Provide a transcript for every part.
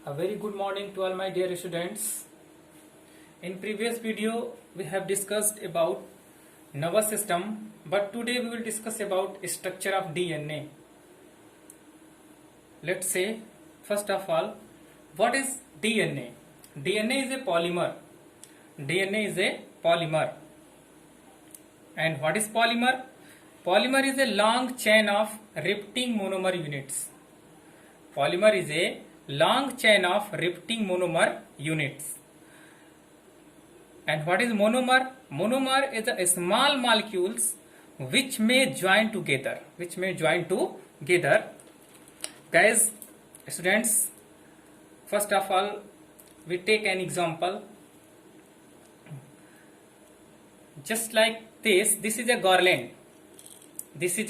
A very good morning to all my dear students. In previous video we have discussed about nervous system, but today we will discuss about structure of DNA. Let's say first of all, what is DNA? DNA is a polymer. DNA is a polymer. And what is polymer? Polymer is a long chain of repeating monomer units. Polymer is a long chain of repeating monomer units. And what is monomer? Monomer is a small molecules which may join together. Guys, students, first of all, we take an example. Just like this is a garland. This is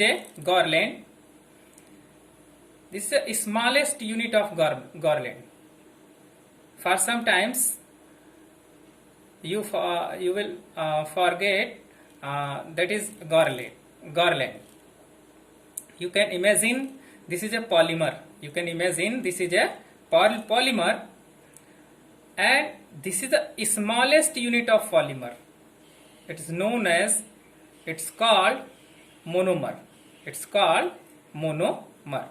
the smallest unit of garland. For sometimes you will forget that is garland. You can imagine this is a polymer. And this is the smallest unit of polymer. It's called monomer.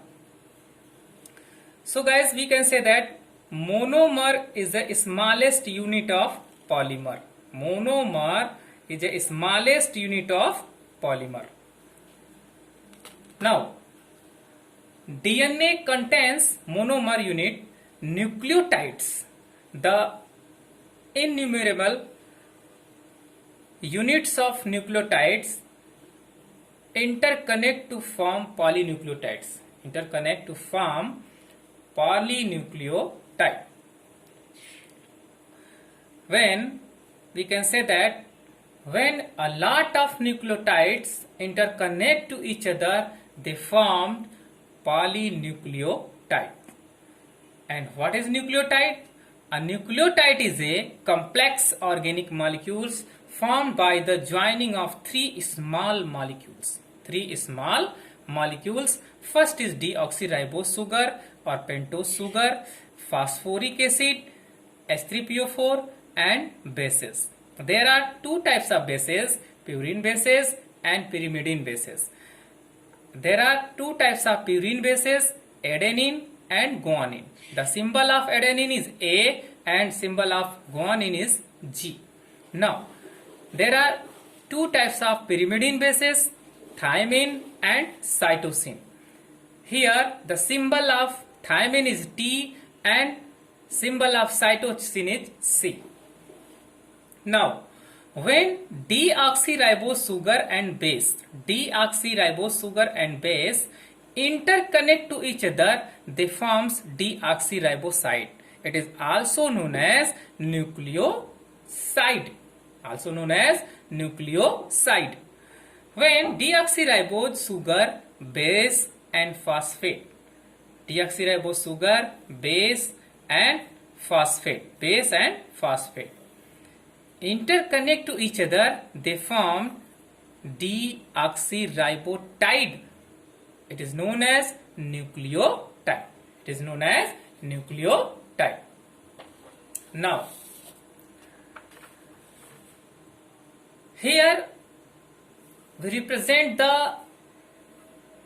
So guys, we can say that monomer is the smallest unit of polymer. Now, DNA contains monomer unit nucleotides. The innumerable units of nucleotides interconnect to form polynucleotides. When we can say that when a lot of nucleotides interconnect to each other, they form polynucleotide. And what is nucleotide? A nucleotide is a complex organic molecules formed by the joining of three small molecules. First is deoxyribose sugar or pentose sugar, phosphoric acid, H3PO4 and bases. There are two types of bases, purine bases and pyrimidine bases. There are two types of purine bases, adenine and guanine. The symbol of adenine is A and symbol of guanine is G. Now, there are two types of pyrimidine bases, thymine and cytosine. Here the symbol of thymine is T and symbol of cytosine is C. Now, when deoxyribose sugar and base interconnect to each other, they forms deoxyriboside. It is also known as nucleoside. When deoxyribose sugar, base and phosphate, base and phosphate interconnect to each other, they form deoxyribotide. It is known as nucleotide. Now, here we represent the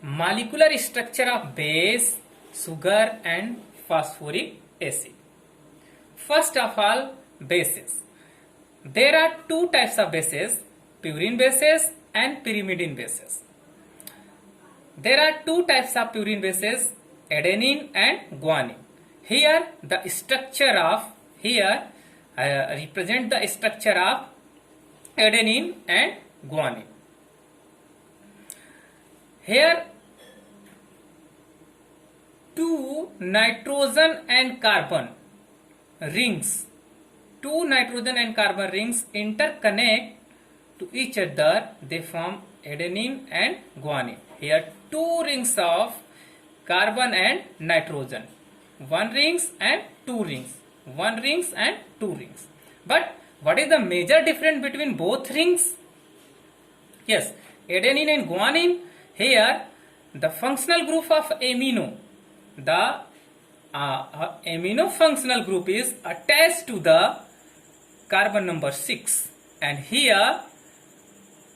molecular structure of base, sugar and phosphoric acid. First of all, bases. There are two types of bases, purine bases and pyrimidine bases. There are two types of purine bases, adenine and guanine. Here the structure of represent the structure of adenine and guanine. Here two nitrogen and carbon rings interconnect to each other, they form adenine and guanine. Here two rings of carbon and nitrogen, one rings and two rings. But what is the major difference between both rings? Yes, adenine and guanine, here the functional group of amino, the amino functional group is attached to the carbon number 6, and here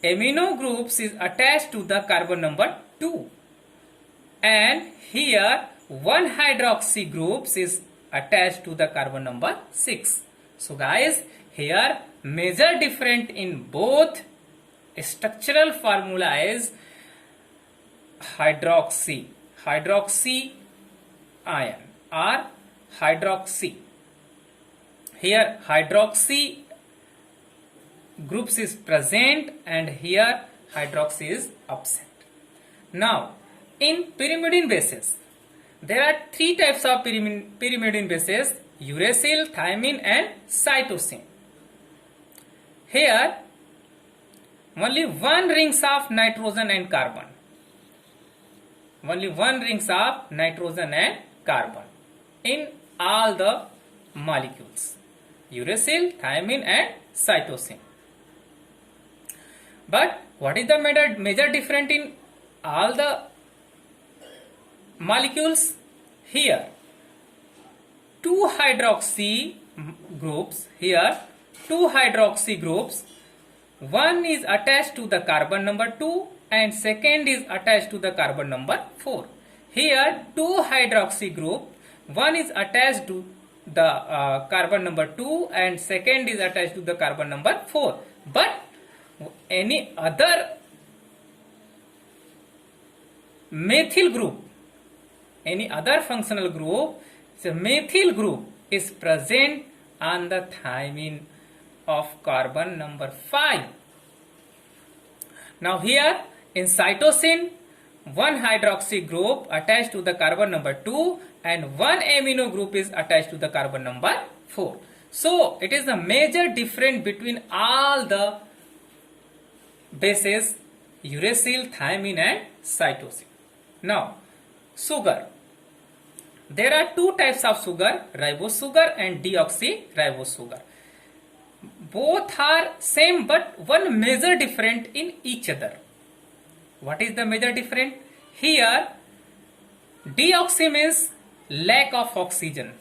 amino groups is attached to the carbon number 2, and here one hydroxy groups is attached to the carbon number 6. So guys, here major difference in both structural formula is hydroxy ion or hydroxy. Here hydroxy groups is present and here hydroxy is absent. Now in pyrimidine bases, there are three types of pyrimidine bases: uracil, thymine and cytosine. Here only one rings of nitrogen and carbon. Only one rings of nitrogen and carbon in all the molecules: uracil, thymine and cytosine. But what is the major difference in all the molecules? Here two hydroxy groups, one is attached to the carbon number 2 and second is attached to the carbon number 4. Here two hydroxy group, one is attached to the carbon number 2 and second is attached to the carbon number 4. But any other methyl group, any other functional group, the methyl group is present on the thymine of carbon number 5. Now here in cytosine, one hydroxy group attached to the carbon number 2 and one amino group is attached to the carbon number 4. So it is the major difference between all the bases: uracil, thymine and cytosine. Now sugar. There are two types of sugar: ribose sugar and deoxyribose sugar. Both are same but one major difference in each other. What is the major difference? Here deoxy means lack of oxygen.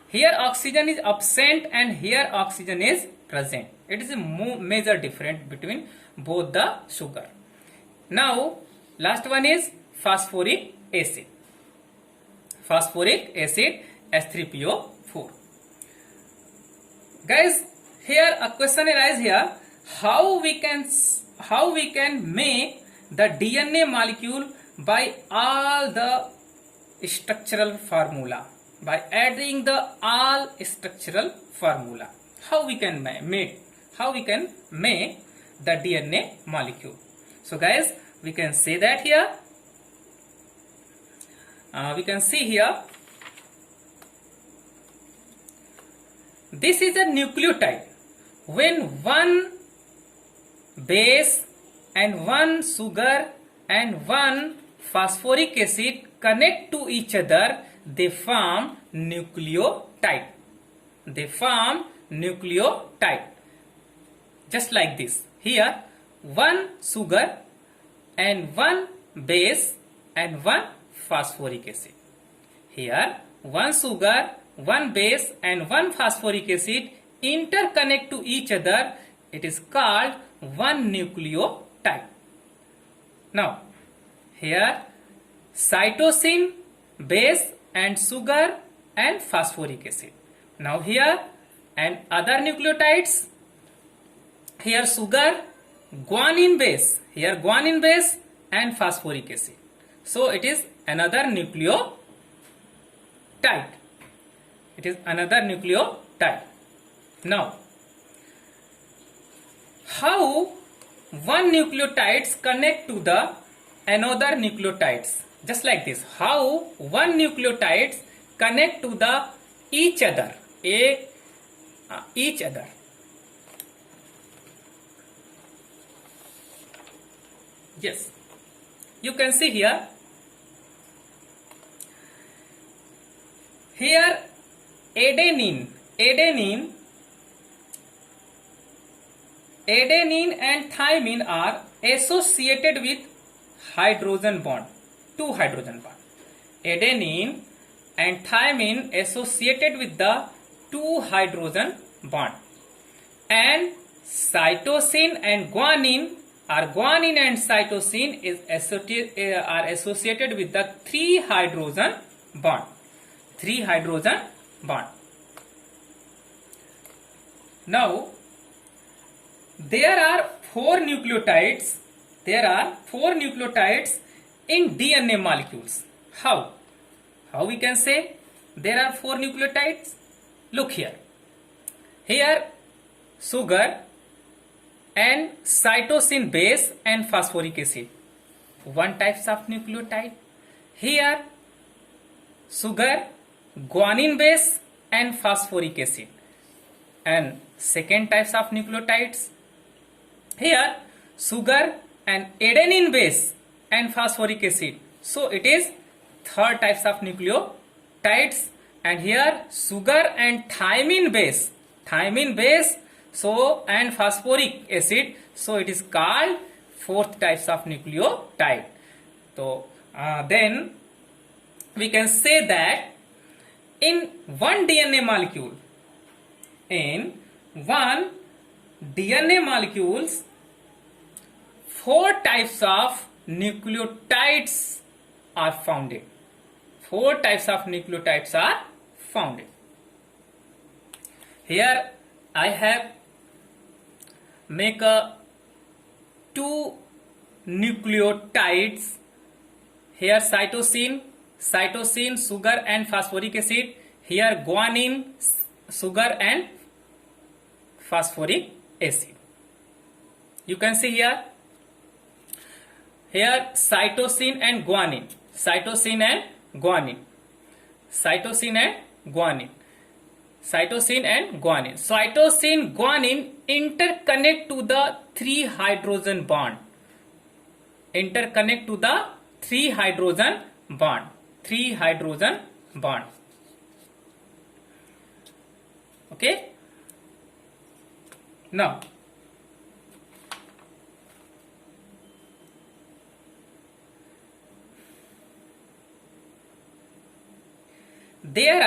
Here oxygen is absent and here oxygen is present. It is a major difference between both the sugar. Now last one is phosphoric acid. H3PO4. Guys, here a question arises here: how we can make the DNA molecule by all the structural formula, by adding the all structural formula. How we can make the DNA molecule? So guys, we can say that here. We can see here, this is a nucleotide. When one base and one sugar and one phosphoric acid connect to each other, they form nucleotide. Just like this. Here one sugar and one base and one phosphoric acid. Here one sugar, one base and one phosphoric acid interconnect to each other. It is called one nucleotide. Now here cytosine, base and sugar and phosphoric acid. Now here and other nucleotides. Here sugar, guanine base and phosphoric acid. So it is another nucleotide. Now, how one nucleotides connect to the another nucleotides? Just like this. How one nucleotides connect to the each other. Yes, you can see here. Here adenine and thymine are associated with hydrogen bond, two hydrogen bond. adenine and thymine associated with the 2 hydrogen bond, and cytosine and guanine and cytosine are associated with the 3 hydrogen bond. 3 hydrogen bond. Now there are 4 nucleotides. There are 4 nucleotides in DNA molecules. How? How we can say there are 4 nucleotides? Look here. Here sugar and cytosine base and phosphoric acid, one types of nucleotide. Here sugar, guanine base and phosphoric acid, and second types of nucleotides. Here sugar and adenine base and phosphoric acid, so it is third types of nucleotides. And here sugar and thymine base, so and phosphoric acid, so it is called fourth types of nucleotide. So then we can say that in one DNA molecule, four types of nucleotides are founded. 4 types of nucleotides are founded. Here I have make a 2 nucleotides. Here cytosine, sugar and phosphoric acid. Here guanine, sugar and phosphoric acid. You can see here cytosine and guanine, cytosine and guanine. Cytosine, guanine interconnect to the 3 hydrogen bond. Okay. Now there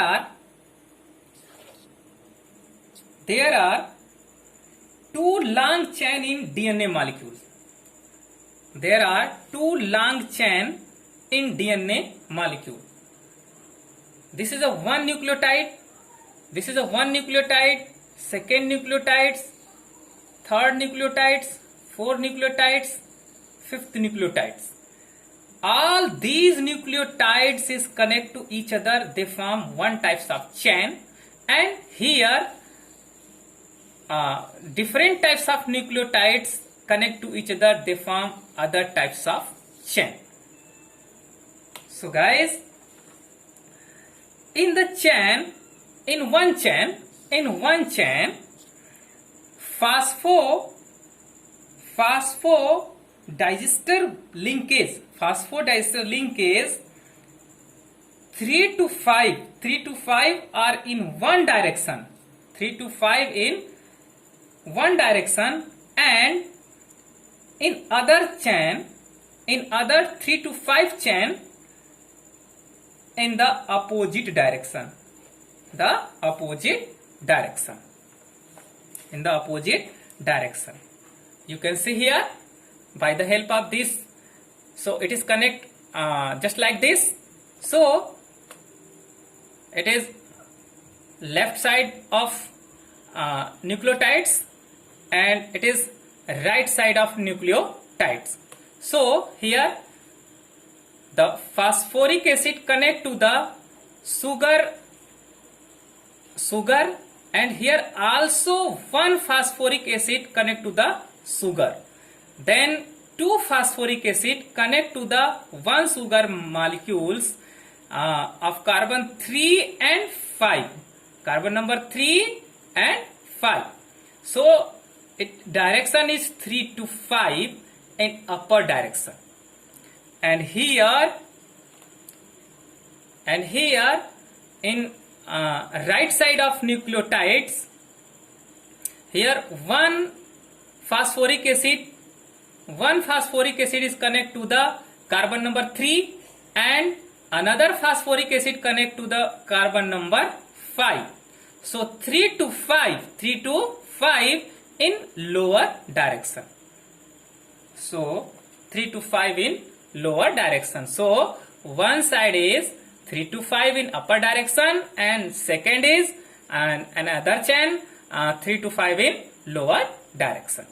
are 2 long chain in DNA molecules. There are 2 long chain in DNA molecule. This is a one nucleotide. Second nucleotides, third nucleotides, fourth nucleotides, fifth nucleotides. All these nucleotides is connect to each other. They form one types of chain, and here different types of nucleotides connect to each other. They form other types of chain. So guys, in one chain, phosphodiester linkage 3 to 5 are in one direction. 3 to 5 in one direction, and in other 3 to 5 chain in the opposite direction. You can see here by the help of this. So it is connect just like this. So it is left side of nucleotides and it is right side of nucleotides. So here the phosphoric acid connect to the sugar, and here also one phosphoric acid connect to the sugar. Then 2 phosphoric acid connect to the one sugar molecules of carbon 3 and 5. Carbon number 3 and 5. So direction is 3 to 5 in upper direction. And here in right side of nucleotides, here one phosphoric acid is connect to the carbon number 3 and another phosphoric acid connect to the carbon number 5. So 3 to 5 in lower direction. So 3 to 5 in lower direction. So one side is 3 to 5 in upper direction and second is another chain 3 to 5 in lower direction.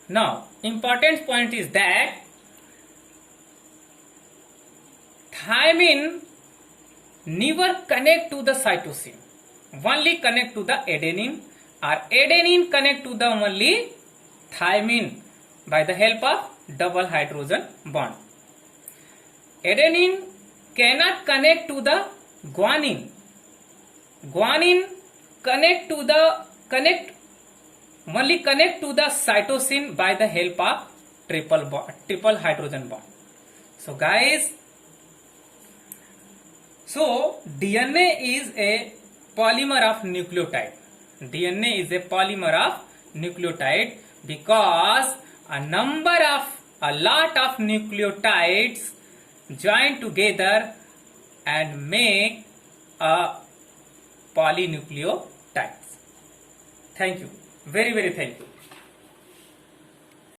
Now important point is that thymine never connect to the cytosine, only connect to the adenine, or adenine connect to the only thymine by the help of double hydrogen bond. Adenine cannot connect to the guanine. Guanine only connect to the cytosine by the help of triple hydrogen bond. So guys, so DNA is a polymer of nucleotide. DNA is a polymer of nucleotide because a lot of nucleotides join together and make a polynucleotides. Thank you. Very, very thank you.